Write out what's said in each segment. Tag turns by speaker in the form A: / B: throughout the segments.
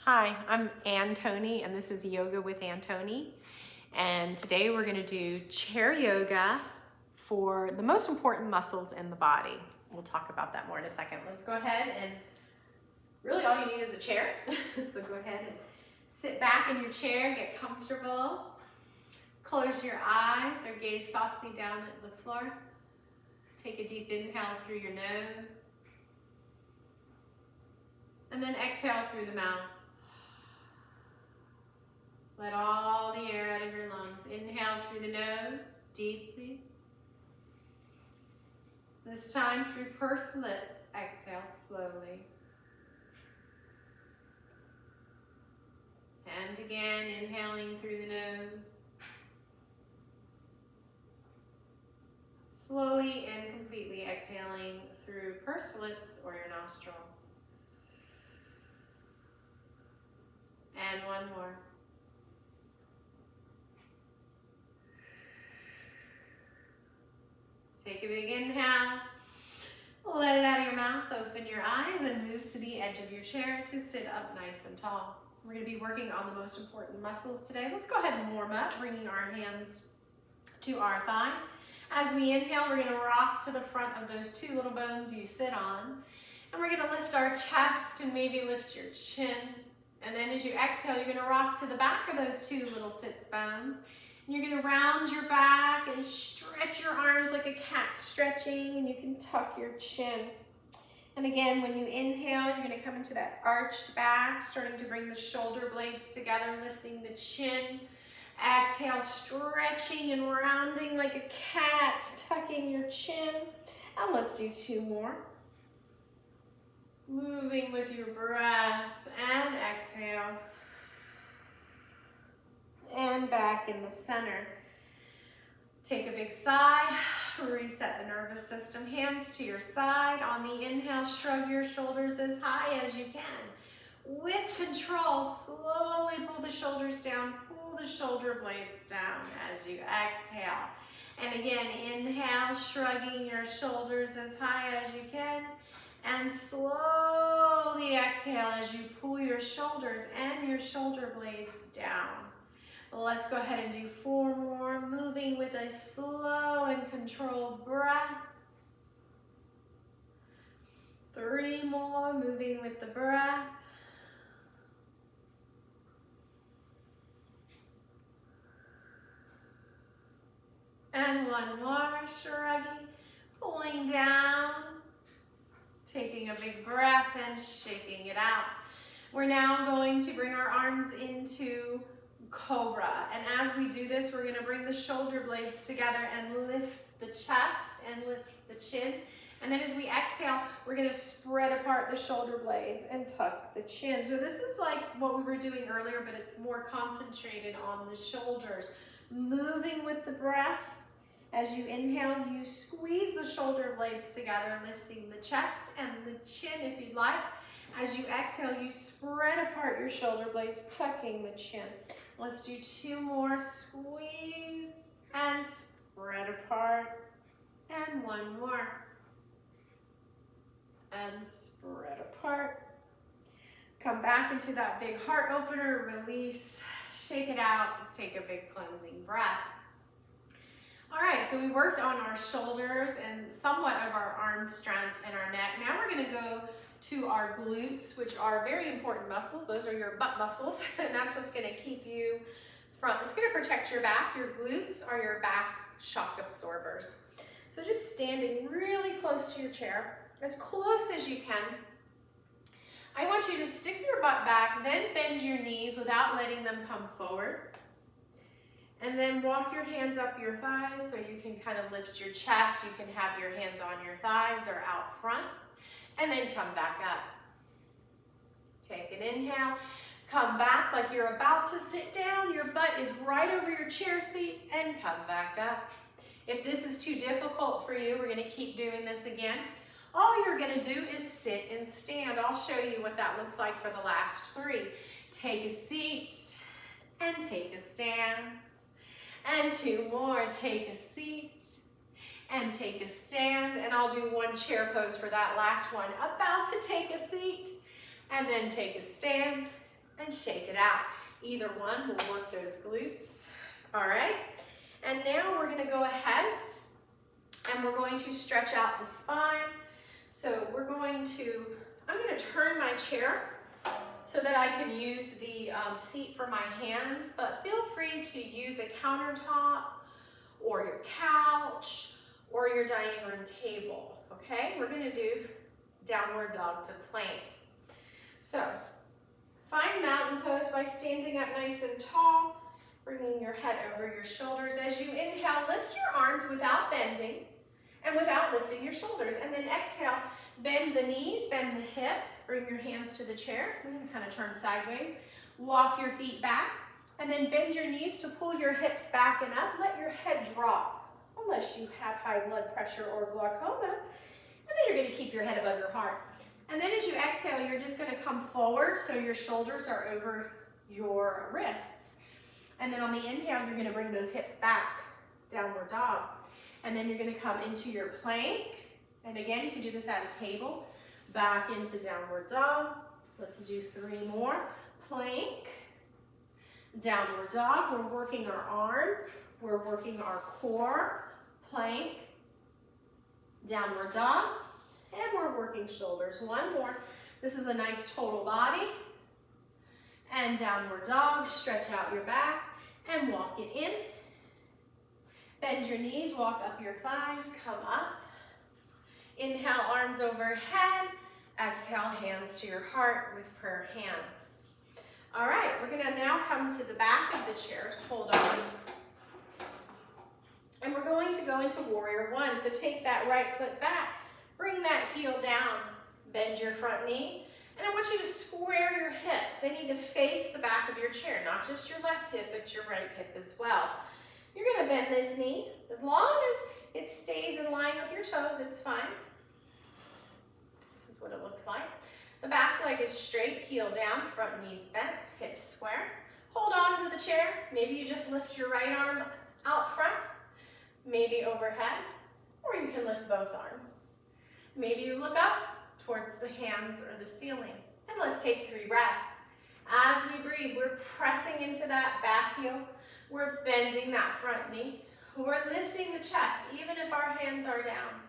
A: Hi, I'm Ann Tony, and this is Yoga with Ann Tony. And today we're going to do chair yoga for the most important muscles in the body. We'll talk about that more in a second. Let's go ahead and really all you need is a chair. So go ahead and sit back in your chair, get comfortable. Close your eyes or gaze softly down at the floor. Take a deep inhale through your nose. And then exhale through the mouth. Let all the air out of your lungs. Inhale through the nose, deeply. This time through pursed lips, exhale slowly. And again, inhaling through the nose. Slowly and completely exhaling through pursed lips or your nostrils. And one more. Take a big inhale, let it out of your mouth, open your eyes, and move to the edge of your chair to sit up nice and tall. We're going to be working on the most important muscles today. Let's go ahead and warm up, bringing our hands to our thighs. As we inhale, we're going to rock to the front of those two little bones you sit on. And we're going to lift our chest and maybe lift your chin. And then as you exhale, you're going to rock to the back of those two little sits bones. And you're going to round your back and stretch your arms like a cat stretching, and you can tuck your chin. And again, when you inhale, you're going to come into that arched back, starting to bring the shoulder blades together, lifting the chin. Exhale, stretching and rounding like a cat, tucking your chin. And let's do two more. Moving with your breath, and exhale. And back in the center. Take a big sigh, reset the nervous system, hands to your side. On the inhale, shrug your shoulders as high as you can. With control, slowly pull the shoulders down, pull the shoulder blades down as you exhale. And again, inhale, shrugging your shoulders as high as you can. And slowly exhale as you pull your shoulders and your shoulder blades down. Let's go ahead and do four more, moving with a slow and controlled breath. Three more, moving with the breath. And one more, shrugging, pulling down, taking a big breath and shaking it out. We're now going to bring our arms into Cobra. And as we do this, we're going to bring the shoulder blades together and lift the chest and lift the chin. And then as we exhale, we're going to spread apart the shoulder blades and tuck the chin. So this is like what we were doing earlier, but it's more concentrated on the shoulders. Moving with the breath. As you inhale, you squeeze the shoulder blades together, lifting the chest and the chin if you'd like. As you exhale, you spread apart your shoulder blades, tucking the chin. Let's do two more. Squeeze and spread apart. And one more. And spread apart. Come back into that big heart opener, release, shake it out, take a big cleansing breath. All right, so we worked on our shoulders and somewhat of our arm strength and our neck. Now we're going to go to our glutes, which are very important muscles. Those are your butt muscles, and that's what's going to keep you from, it's going to protect your back. Your glutes are your back shock absorbers. So just standing really close to your chair, as close as you can. I want you to stick your butt back, then bend your knees without letting them come forward. And then walk your hands up your thighs so you can kind of lift your chest. You can have your hands on your thighs or out front. And then come back up. Take an inhale. Come back like you're about to sit down. Your butt is right over your chair seat, and come back up. If this is too difficult for you, we're going to keep doing this again. All you're going to do is sit and stand. I'll show you what that looks like for the last three. Take a seat and take a stand. And two more. Take a seat and take a stand. And I'll do one chair pose for that last one. About to take a seat and then take a stand and shake it out. Either one will work those glutes. All right, and now we're gonna go ahead and we're going to stretch out the spine. So I'm gonna turn my chair so that I can use the seat for my hands, but feel free to use a countertop or your couch or your dining room table, okay? We're gonna do downward dog to plank. So, find mountain pose by standing up nice and tall, bringing your head over your shoulders. As you inhale, lift your arms without bending and without lifting your shoulders. And then exhale, bend the knees, bend the hips, bring your hands to the chair. We're gonna kind of turn sideways. Walk your feet back, and then bend your knees to pull your hips back and up. Let your head drop, unless you have high blood pressure or glaucoma. And then you're gonna keep your head above your heart. And then as you exhale, you're just gonna come forward so your shoulders are over your wrists. And then on the inhale, you're gonna bring those hips back, downward dog. And then you're gonna come into your plank. And again, you can do this at a table. Back into downward dog. Let's do 3 more. Plank, downward dog. We're working our arms. We're working our core. Plank, downward dog. And we're working shoulders. 1 more. This is a nice total body. And downward dog. Stretch out your back and walk it in. Bend your knees, walk up your thighs, come up. Inhale, arms overhead. Exhale, hands to your heart with prayer hands. All right, we're gonna now come to the back of the chair to hold on. And we're going to go into warrior 1. So take that right foot back, bring that heel down, bend your front knee, and I want you to square your hips. They need to face the back of your chair, not just your left hip, but your right hip as well. You're gonna bend this knee. As long as it stays in line with your toes, it's fine. This is what it looks like. The back leg is straight, heel down, front knees bent, hips square. Hold on to the chair. Maybe you just lift your right arm out front, maybe overhead, or you can lift both arms. Maybe you look up towards the hands or the ceiling. And let's take 3 breaths. As we breathe, we're pressing into that back heel. We're bending that front knee. We're lifting the chest, even if our hands are down.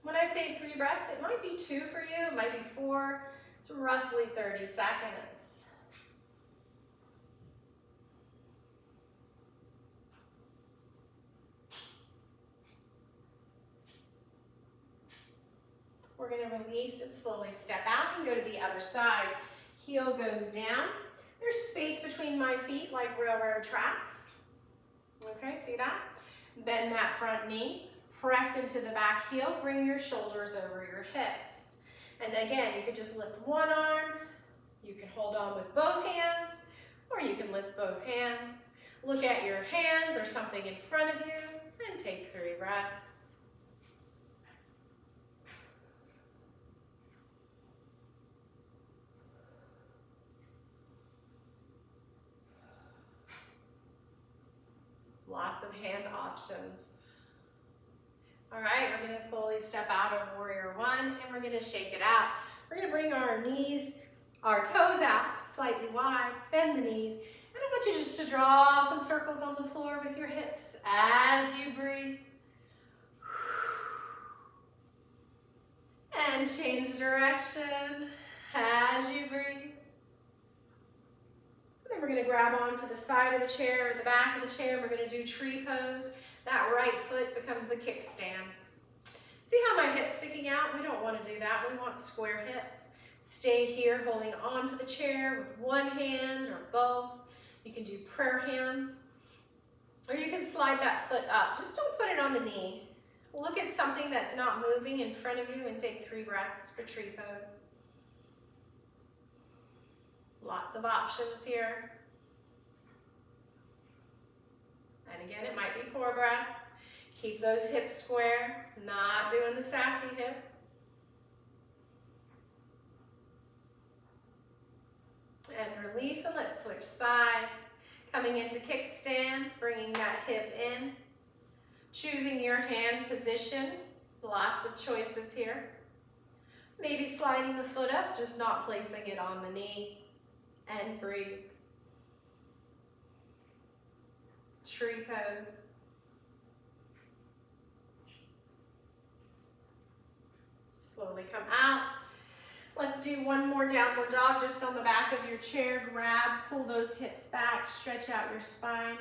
A: When I say 3 breaths, it might be 2 for you, it might be 4. It's roughly 30 seconds. We're going to release and slowly step out and go to the other side. Heel goes down. There's space between my feet like railroad tracks. Okay, see that? Bend that front knee. Press into the back heel. Bring your shoulders over your hips. And again, you could just lift one arm. You can hold on with both hands, or you can lift both hands. Look at your hands or something in front of you and take 3 breaths. Lots of hand options. All right, we're gonna slowly step out of warrior 1 and we're gonna shake it out. We're gonna bring our knees, our toes out slightly wide, bend the knees, and I want you just to draw some circles on the floor with your hips as you breathe. And change direction as you breathe. Then we're going to grab onto the side of the chair, or the back of the chair. We're going to do tree pose. That right foot becomes a kickstand. See how my hip's sticking out? We don't want to do that. We want square hips. Stay here holding onto the chair with one hand or both. You can do prayer hands. Or you can slide that foot up. Just don't put it on the knee. Look at something that's not moving in front of you and take 3 breaths for tree pose. Lots of options here. And again, it might be 4 breaths. Keep those hips square, not doing the sassy hip. And release, and let's switch sides. Coming into kickstand, bringing that hip in. Choosing your hand position. Lots of choices here. Maybe sliding the foot up, just not placing it on the knee. And breathe. Tree pose. Slowly come out. Let's do one more downward dog just on the back of your chair. Grab, pull those hips back, stretch out your spine.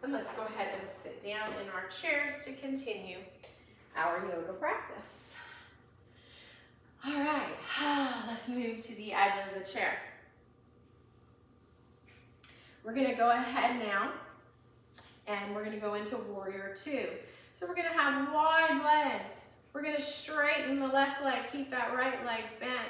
A: And let's go ahead and sit down in our chairs to continue our yoga practice. All right, let's move to the edge of the chair. We're gonna go ahead now and we're gonna go into warrior two. So we're gonna have wide legs. We're gonna straighten the left leg, keep that right leg bent.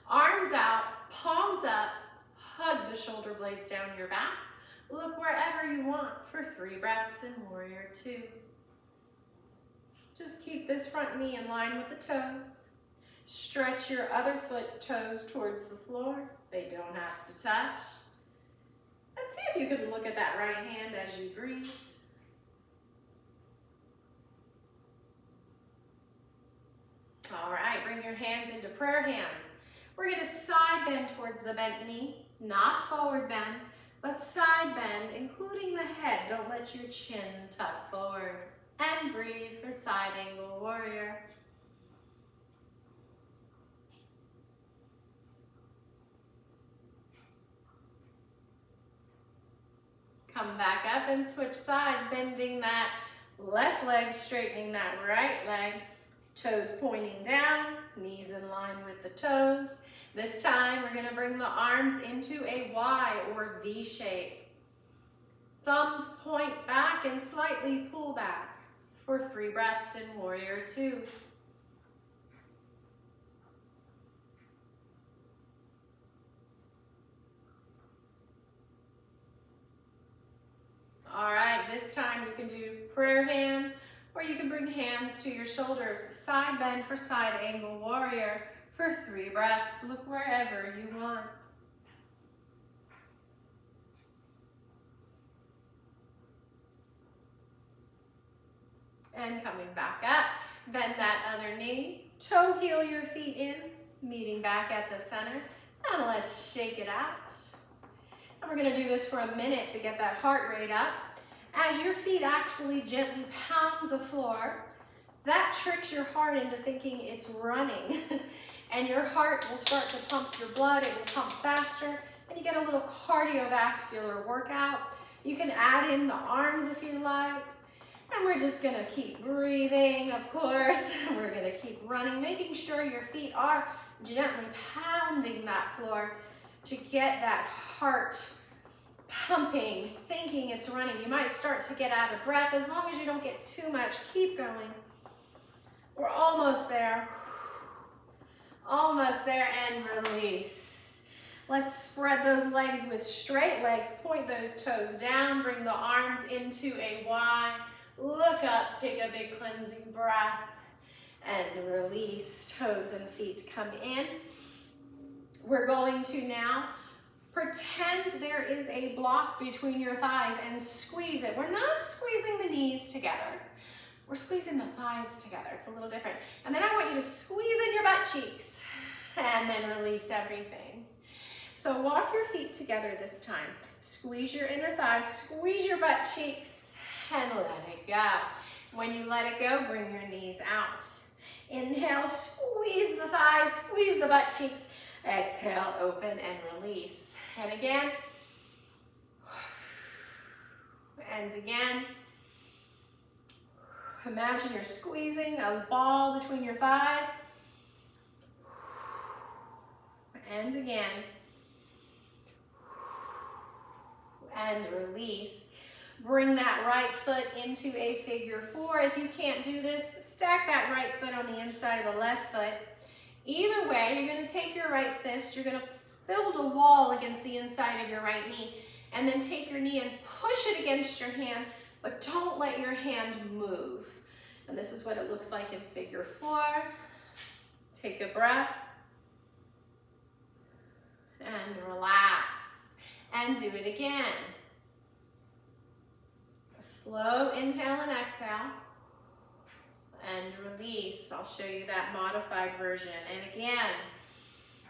A: Arms out, palms up, hug the shoulder blades down your back. Look wherever you want for 3 breaths in warrior two. Just keep this front knee in line with the toes. Stretch your other foot toes towards the floor. They don't have to touch. And see if you can look at that right hand as you breathe. All right, bring your hands into prayer hands. We're gonna side bend towards the bent knee, not forward bend, but side bend, including the head. Don't let your chin tuck forward. And breathe for side angle warrior. Come back up and switch sides, bending that left leg, straightening that right leg. Toes pointing down, knees in line with the toes. This time we're gonna bring the arms into a Y or V shape. Thumbs point back and slightly pull back for 3 breaths in warrior two. All right, this time you can do prayer hands, or you can bring hands to your shoulders. Side bend for side angle warrior for 3 breaths. Look wherever you want. And coming back up, bend that other knee. Toe heel your feet in, meeting back at the center. And let's shake it out. And we're gonna do this for a minute to get that heart rate up. As your feet actually gently pound the floor, that tricks your heart into thinking it's running. And your heart will start to pump your blood, it will pump faster, and you get a little cardiovascular workout. You can add in the arms if you like. And we're just gonna keep breathing, of course. We're gonna keep running, making sure your feet are gently pounding that floor to get that heart pumping, thinking it's running. You might start to get out of breath. As long as you don't get too much, keep going. We're almost there. Almost there, and release. Let's spread those legs with straight legs. Point those toes down. Bring the arms into a Y. Look up, take a big cleansing breath, and release. Toes and feet come in. We're going to now pretend there is a block between your thighs and squeeze it. We're not squeezing the knees together. We're squeezing the thighs together. It's a little different. And then I want you to squeeze in your butt cheeks and then release everything. So walk your feet together this time. Squeeze your inner thighs, squeeze your butt cheeks, and let it go. When you let it go, bring your knees out. Inhale, squeeze the thighs, squeeze the butt cheeks. Exhale, open and release. And again. And again. Imagine you're squeezing a ball between your thighs. And again. And release. Bring that right foot into a figure 4. If you can't do this, stack that right foot on the inside of the left foot. Either way, you're going to take your right fist, you're going to build a wall against the inside of your right knee, and then take your knee and push it against your hand, but don't let your hand move. And this is what it looks like in figure 4. Take a breath. And relax. And do it again. A slow inhale and exhale. and release. I'll show you that modified version. And again,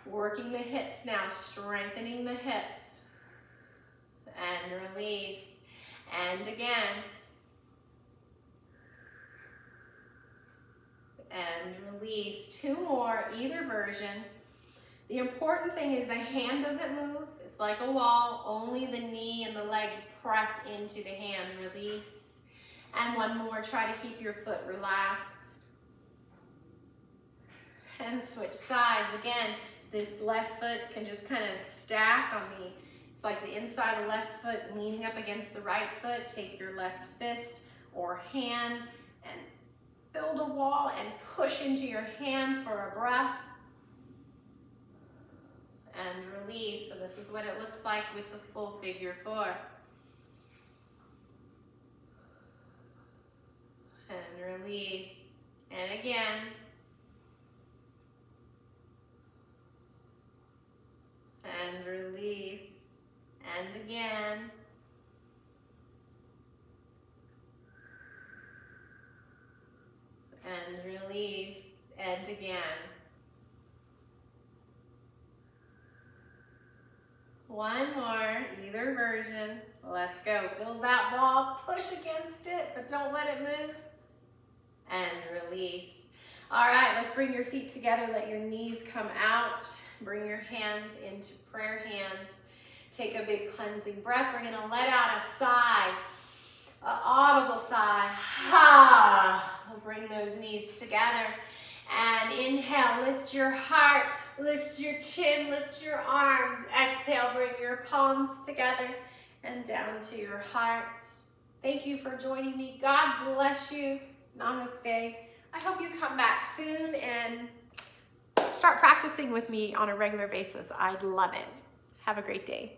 A: working the hips now, strengthening the hips, and release. And again, and release. 2 more, either version. The important thing is the hand doesn't move. It's like a wall. Only the knee and the leg press into the hand. Release. And 1 more. Try to keep your foot relaxed. And switch sides. Again, this left foot can just kind of stack on the, it's like the inside of the left foot leaning up against the right foot. Take your left fist or hand and build a wall and push into your hand for a breath. And release. So this is what it looks like with the full figure 4. And release. And again. And release. And again. And release. And again. 1 more, either version. Let's go. Build that wall, push against it, but don't let it move. And release. All right, let's bring your feet together. Let your knees come out. Bring your hands into prayer hands. Take a big cleansing breath. We're gonna let out a sigh, an audible sigh. Ha! We'll bring those knees together. And inhale, lift your heart. Lift your chin, lift your arms. Exhale, bring your palms together and down to your heart. Thank you for joining me. God bless you. Namaste. I hope you come back soon and start practicing with me on a regular basis. I'd love it. Have a great day.